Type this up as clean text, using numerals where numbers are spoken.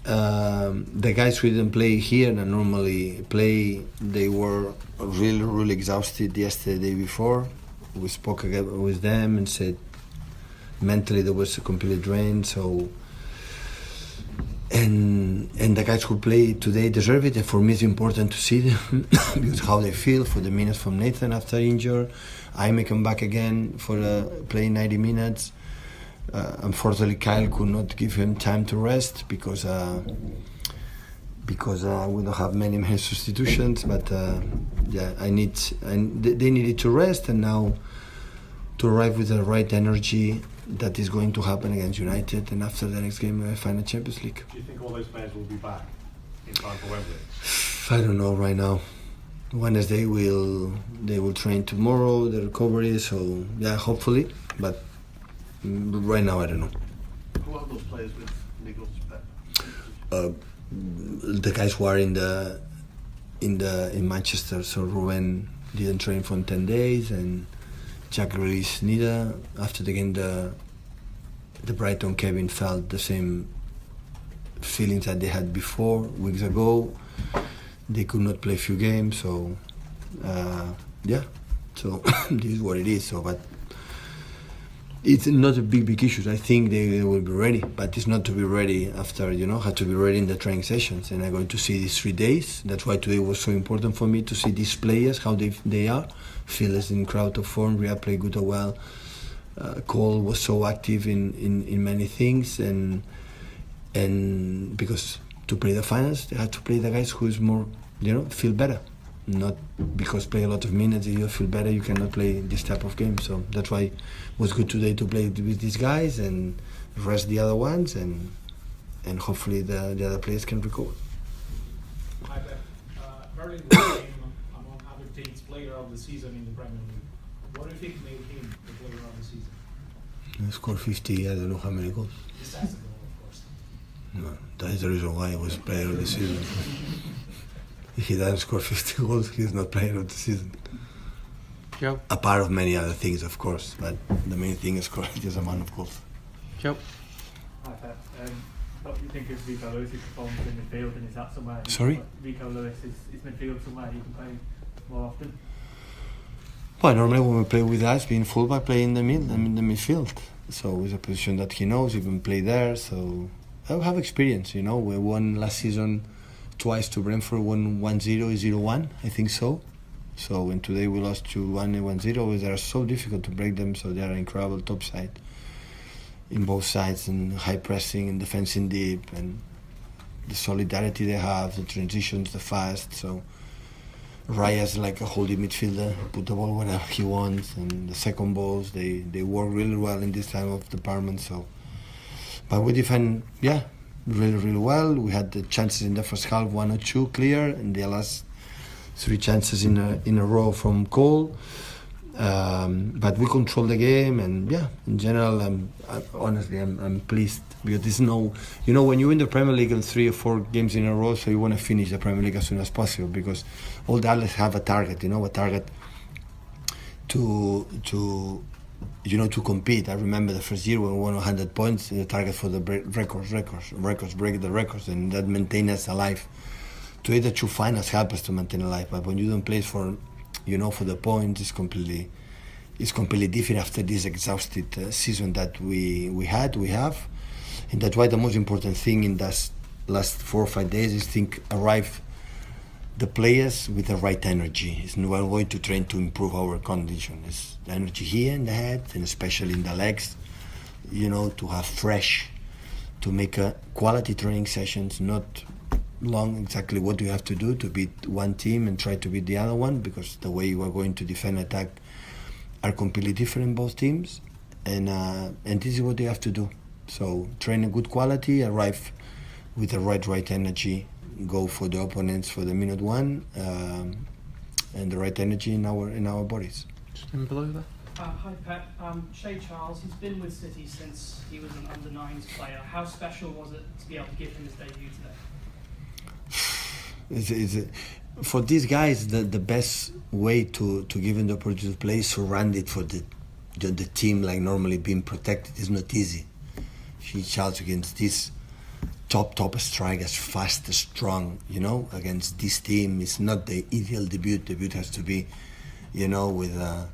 The guys who didn't play here and normally play, they were really exhausted yesterday, the day before. We spoke again with them and said mentally they was completely drained. So, and the guys who play today deserve it. And for me, it's important to see them because how they feel for the minutes from Nathan after injury. I may come back again for playing 90 minutes. Unfortunately, Kyle could not give him time to rest because we don't have many substitutions. But they needed to rest, and now to arrive with the right energy that is going to happen against United, and after the next game, we find a Champions League. Do you think all those players will be back in time for Wembley? I don't know right now. Wednesday they will train tomorrow, the recovery. So yeah, hopefully, but right now I don't know. Who are those players with Nicholas? The guys who are in Manchester. So Ruben didn't train for 10 days, and Jack Grealish neither. After the game, the Brighton Kevin felt the same feelings that they had before weeks ago. They could not play a few games, so yeah. So this is what it is. So, but it's not a big issue. I think they will be ready, but it's not to be ready after, have to be ready in the training sessions. And I'm going to see these 3 days. That's why today was so important for me to see these players, how they are. Phil is in crowd of form, Rhea played good or well. Cole was so active in many things, and because to play the finals, they had to play the guys who is more, feel better. Not because play a lot of minutes, you feel better, you cannot play this type of game. So that's why it was good today to play with these guys and rest the other ones, and hopefully the other players can recover. Hi, Pep. Erling was named among Aberdeen's player of the season in the Premier League. What do you think made him the player of the season? He scored 50, I don't know how many goals. Besides the goal, of course. No, that is the reason why he was player of the season. If he doesn't score 50 goals, he's not player of the season. Joe? Apart of many other things, of course, but the main thing is scoring just amount of goals. Joe? Hi, Pep. What do you think of Rico Lewis's performance in midfield, and is that somewhere? Sorry? Rico Lewis, is midfield somewhere you can play more often? Well, normally when we play with us, being fullback, play in the midfield. So it's a position that he knows, he can play there. So I have experience, We won last season twice to Brentford, won 1-0, 0-1, I think so. So when today we lost to 1-0, they are so difficult to break them. So they are incredible top side in both sides, and high pressing and defending deep, and the solidarity they have, the transitions, the fast. So Raya's like a holding midfielder, put the ball wherever he wants, and the second balls they work really well in this type of department. So, but we defend, really well. We had the chances in the first half, 1 or 2 clear, and the last 3 chances in a row from Cole. But we control the game, and in general, I'm pleased, because there's no, when you win the Premier League in 3 or 4 games in a row, so you want to finish the Premier League as soon as possible, because all the others have a target, a target to compete. I remember the first year when we won 100 points, the target for the break the records, and that maintain us alive. Today the 2 finals help us to maintain alive, but when you don't play for the points, it's completely different after this exhausted season that we have, and that's why the most important thing in that last 4 or 5 days is arrive the players with the right energy. It's not going to train to improve our condition. It's the energy here in the head, and especially in the legs, to have fresh, to make a quality training sessions, not long exactly what you have to do to beat one team and try to beat the other one, because the way you are going to defend attack are completely different in both teams, and this is what you have to do. So train a good quality, arrive with the right energy, go for the opponents for the minute 1, and the right energy in our bodies. Just in below there. Hi Pep, Shay Charles, he's been with City since he was an under-9s player. How special was it to be able to give him his debut today? For these guys, the best way to give them the opportunity to play is surrounded for the team, like normally being protected is not easy. She charged against this top strikers, fast, strong. You know, against this team, it's not the ideal debut. Debut has to be, you know, with the other.